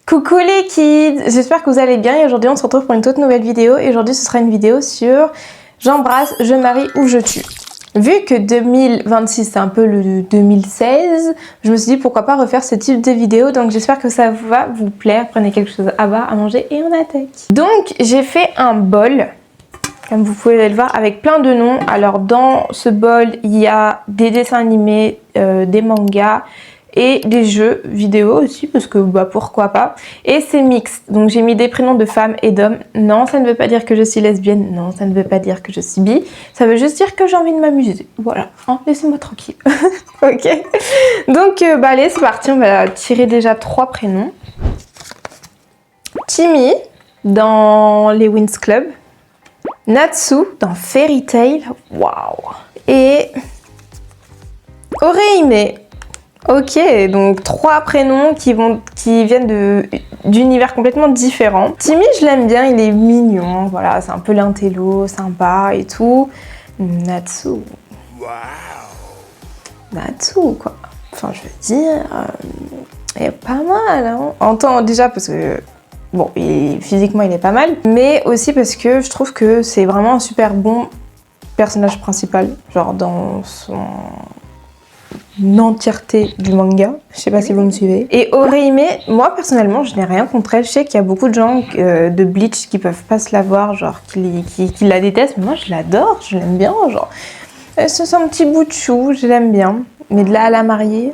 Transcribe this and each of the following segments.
Coucou les kids, j'espère que vous allez bien et aujourd'hui on se retrouve pour une toute nouvelle vidéo et aujourd'hui ce sera une vidéo sur j'embrasse, je marie ou je tue. Vu que 2026 c'est un peu le 2016, je me suis dit pourquoi pas refaire ce type de vidéo, donc j'espère que ça va vous plaire. Prenez quelque chose à boire, à manger et on attaque. Donc j'ai fait un bol, comme vous pouvez le voir, avec plein de noms. Alors dans ce bol il y a des dessins animés, des mangas et des jeux vidéo aussi parce que bah pourquoi pas, et c'est mixte, donc j'ai mis des prénoms de femmes et d'hommes. Non, ça ne veut pas dire que je suis lesbienne, non, ça ne veut pas dire que je suis bi, ça veut juste dire que j'ai envie de m'amuser, voilà, hein, laissez-moi tranquille. Ok, donc bah allez, c'est parti, on va tirer déjà 3 prénoms. Timmy dans les Winx Club, Natsu dans Fairy Tail, waouh, et Oreime. Ok, donc 3 prénoms qui viennent d'univers complètement différents. Timmy, je l'aime bien, il est mignon, voilà, c'est un peu l'intello, sympa et tout. Natsu. Wow. Natsu, quoi. Enfin, je veux dire, il est pas mal, hein. En temps, déjà parce que, bon, physiquement, il est pas mal, mais aussi parce que je trouve que c'est vraiment un super bon personnage principal, genre dans son entièreté du manga, je sais pas si vous me suivez. Et Oreime, moi personnellement je n'ai rien contre elle, je sais qu'il y a beaucoup de gens de Bleach qui peuvent pas se la voir, genre qui la détestent, mais moi je l'adore, je l'aime bien, genre c'est un petit bout de chou, je l'aime bien, mais de là à la marier,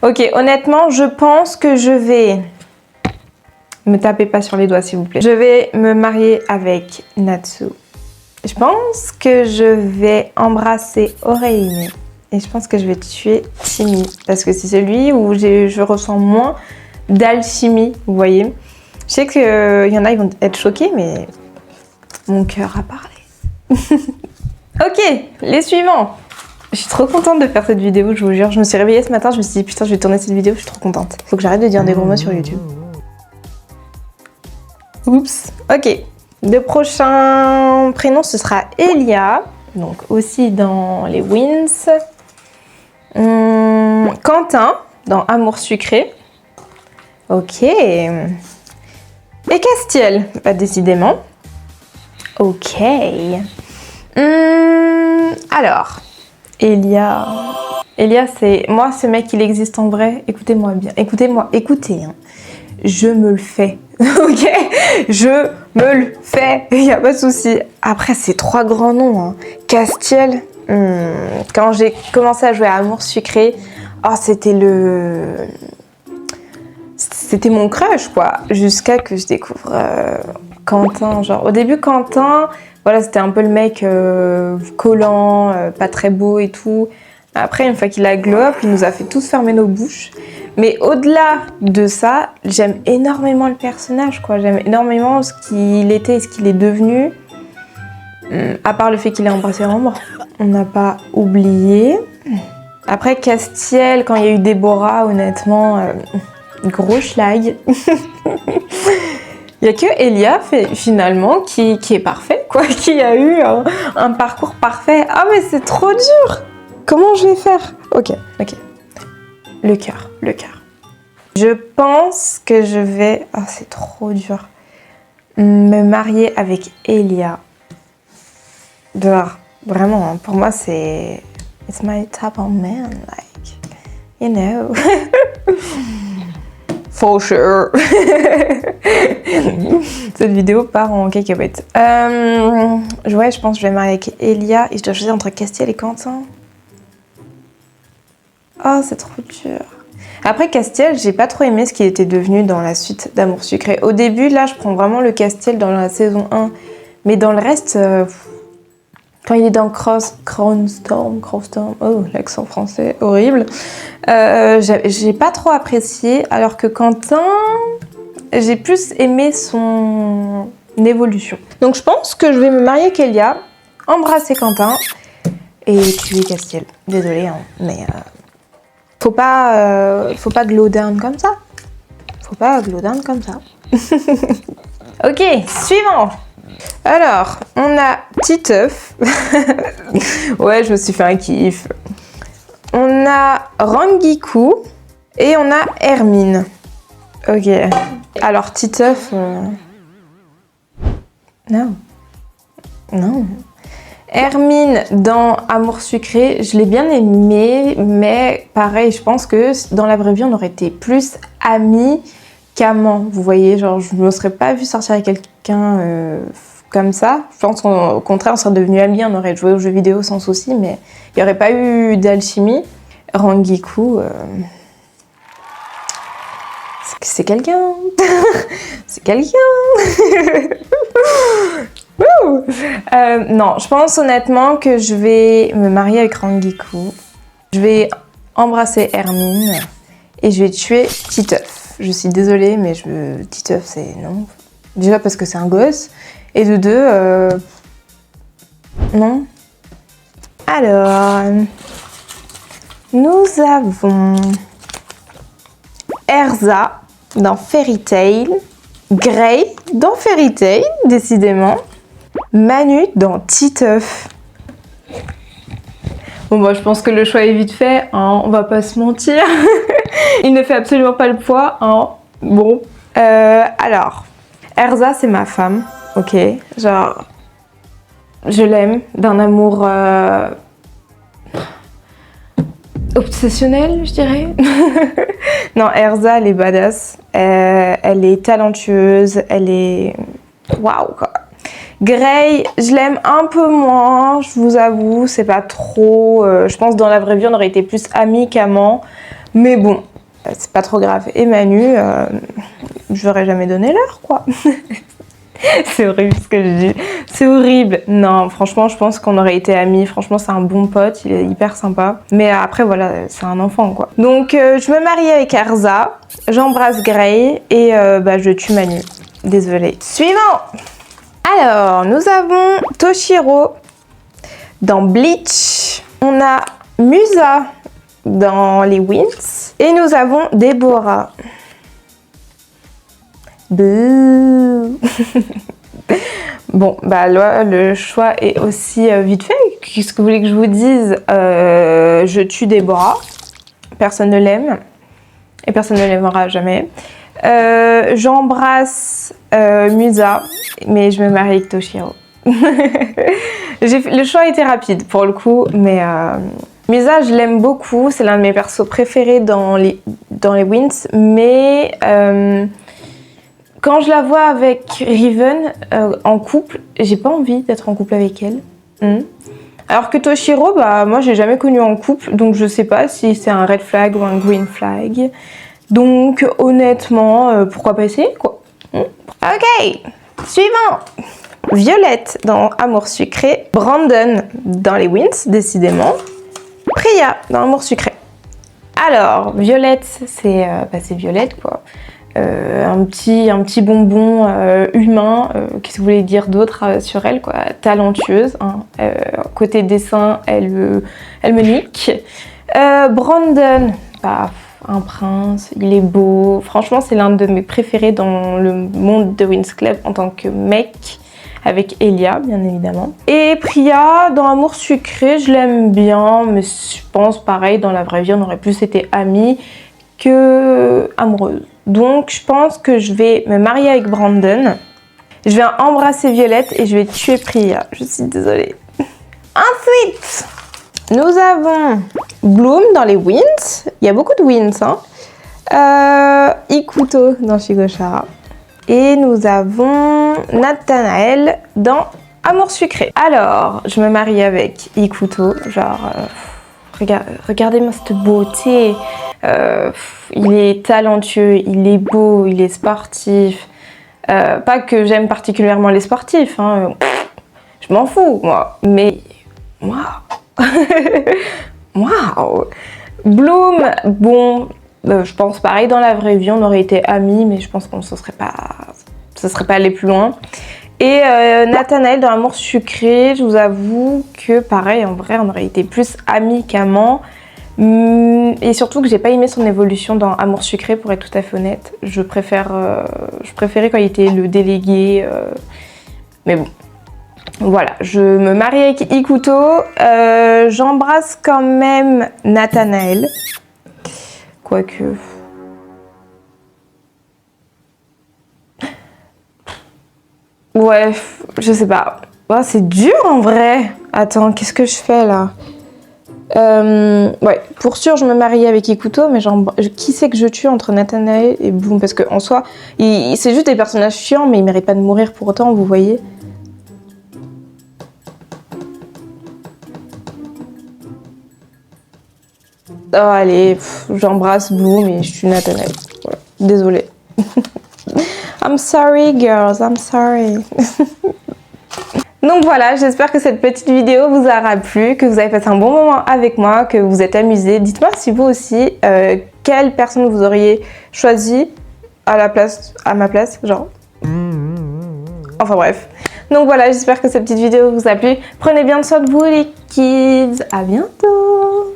Ok, honnêtement je pense que je vais, me tapez pas sur les doigts s'il vous plaît, je vais me marier avec Natsu. Je pense que je vais embrasser Oreime. Et je pense que je vais tuer Timmy, parce que c'est celui où je ressens moins d'alchimie, vous voyez. Je sais qu'il y en a, ils vont être choqués, mais mon cœur a parlé. Ok, les suivants. Je suis trop contente de faire cette vidéo, je vous jure. Je me suis réveillée ce matin, je me suis dit putain, je vais tourner cette vidéo, je suis trop contente. Faut que j'arrête de dire des gros mots sur YouTube. Oups, ok. Le prochain prénom, ce sera Elia, donc aussi dans les Winx. Quentin dans Amour sucré. Ok. Et Castiel, bah, décidément. Ok. Alors, Elia, c'est moi, ce mec, il existe en vrai. Écoutez-moi bien. Écoutez. Hein. Je me le fais. Ok, je me le fais. Il n'y a pas de souci. Après, c'est 3 grands noms. Hein. Castiel. Quand j'ai commencé à jouer à Amour sucré, oh, c'était mon crush, quoi. Jusqu'à que je découvre Quentin. Genre, au début, Quentin, voilà, c'était un peu le mec collant, pas très beau et tout. Après, une fois qu'il a glow up, il nous a fait tous fermer nos bouches. Mais au-delà de ça, j'aime énormément le personnage, quoi. J'aime énormément ce qu'il était et ce qu'il est devenu. À part le fait qu'il ait embrassé Ambre, on n'a pas oublié. Après Castiel, quand il y a eu Déborah, honnêtement, gros schlag. Il n'y a que Elia, finalement, qui est parfait, quoi, qui a eu un parcours parfait. Ah mais c'est trop dur. Comment je vais faire? Ok. Le cœur. Je pense que je vais... Oh, c'est trop dur. Me marier avec Elia. Dehors. Vraiment, hein, pour moi, c'est... It's my type of man, like... You know. For sure. Cette vidéo part en cacahuète. Ouais, je pense que je vais me marier avec Elia et je dois choisir entre Castiel et Quentin. Oh, c'est trop dur. Après Castiel, j'ai pas trop aimé ce qu'il était devenu dans la suite d'Amour sucré. Au début, là, je prends vraiment le Castiel dans la saison 1. Mais dans le reste, quand il est dans Crowstorm, oh, l'accent français, horrible. J'ai pas trop apprécié, alors que Quentin, j'ai plus aimé son évolution. Donc je pense que je vais me marier avec Elia, embrasser Quentin et tuer Castiel. Désolée, hein, mais... Faut pas glow down comme ça. Ok, suivant. Alors, on a Titeuf. Ouais, je me suis fait un kiff. On a Rangiku et on a Hermine. Ok. Alors, Titeuf... Non. Non. Hermine dans Amour sucré, je l'ai bien aimée, mais pareil, je pense que dans la vraie vie, on aurait été plus amis qu'amants. Vous voyez, genre, je me serais pas vue sortir avec quelqu'un comme ça. Je pense qu'au contraire, on serait devenus amis, on aurait joué aux jeux vidéo sans souci, mais il n'y aurait pas eu d'alchimie. Rangiku, c'est quelqu'un. C'est quelqu'un. Non, je pense honnêtement que je vais me marier avec Rangiku. Je vais embrasser Hermine et je vais tuer Titeuf. Je suis désolée, mais Titeuf, c'est non. Déjà parce que c'est un gosse. Et de deux, non. Alors, nous avons Erza dans Fairy Tail, Grey dans Fairy Tail, décidément, Manu dans Titeuf. Bon, moi, je pense que le choix est vite fait, hein, on va pas se mentir. Il ne fait absolument pas le poids, hein. Bon. Alors, Erza, c'est ma femme, ok. Genre, je l'aime d'un amour obsessionnel, je dirais. Non, Erza, elle est badass. Elle est talentueuse. Elle est... Waouh, quoi. Grey, je l'aime un peu moins, je vous avoue. C'est pas trop... je pense que dans la vraie vie, on aurait été plus amis qu'amants. Mais bon, c'est pas trop grave. Et Manu, je n'aurais jamais donné l'heure, quoi. C'est horrible ce que je dis. C'est horrible. Non, franchement, je pense qu'on aurait été amis. Franchement, c'est un bon pote. Il est hyper sympa. Mais après, voilà, c'est un enfant, quoi. Donc, je me marie avec Erza. J'embrasse Grey. Et je tue Manu. Désolée. Suivant. Alors, nous avons Toshiro dans Bleach. On a Musa dans les Winx. Et nous avons Deborah. Bouh. Bon, bah là, le choix est aussi vite fait. Qu'est-ce que vous voulez que je vous dise? Je tue Deborah. Personne ne l'aime. Et personne ne l'aimera jamais. J'embrasse Musa, mais je me marie avec Toshiro. Le choix était rapide pour le coup, mais Musa, je l'aime beaucoup. C'est l'un de mes persos préférés dans les Winx, mais... quand je la vois avec Riven en couple, j'ai pas envie d'être en couple avec elle. Alors que Toshiro, bah moi j'ai jamais connu en couple, donc je sais pas si c'est un red flag ou un green flag. Donc honnêtement, pourquoi pas essayer quoi. Ok, suivant. Violette dans Amour sucré, Brandon dans les Winx, décidément. Priya dans Amour sucré. Alors, Violette, c'est Violette quoi. Un petit bonbon humain, qu'est-ce que vous voulez dire d'autre sur elle quoi, talentueuse, hein. Côté dessin, elle me nique. Brandon, bah, un prince, il est beau, franchement c'est l'un de mes préférés dans le monde de Winx Club en tant que mec, avec Elia bien évidemment. Et Priya dans Amour sucré, je l'aime bien, mais je pense pareil, dans la vraie vie on aurait plus été amis que amoureuses. Donc je pense que je vais me marier avec Brandon. Je vais embrasser Violette et je vais tuer Priya. Je suis désolée. Ensuite, nous avons Bloom dans les Winx. Il y a beaucoup de Winx, hein. Ikuto dans Shigoshara. Et nous avons Nathanael dans Amour sucré. Alors, je me marie avec Ikuto. Genre, regardez-moi cette beauté. Il est talentueux, il est beau, il est sportif. Pas que j'aime particulièrement les sportifs, hein. Je m'en fous, moi. Mais, waouh. Waouh. Bloom, bon, je pense pareil, dans la vraie vie, on aurait été amis, mais je pense qu'on ne se serait pas allé plus loin. Et Nathanael dans Amour sucré, je vous avoue que pareil, en vrai, on aurait été plus amis qu'amants. Et surtout que j'ai pas aimé son évolution dans Amour sucré, pour être tout à fait honnête. Je préférais quand il était le délégué. Mais bon. Voilà, je me marie avec Ikuto. J'embrasse quand même Nathanael. Quoique... Ouais, je sais pas. Oh, c'est dur en vrai. Attends, qu'est-ce que je fais là? Ouais, pour sûr, je me marie avec Ikuto, mais genre, qui c'est que je tue entre Nathanaël et Bloom? Parce qu'en soi, c'est juste des personnages chiants, mais ils méritent pas de mourir pour autant, vous voyez? Oh, allez, j'embrasse Bloom et je tue Nathanaël. Voilà. Désolée. I'm sorry, girls, I'm sorry. Donc voilà, j'espère que cette petite vidéo vous aura plu, que vous avez passé un bon moment avec moi, que vous vous êtes amusés. Dites-moi si vous aussi, quelle personne vous auriez choisi à ma place, genre. Enfin bref. Donc voilà, j'espère que cette petite vidéo vous a plu. Prenez bien soin de vous les kids. À bientôt.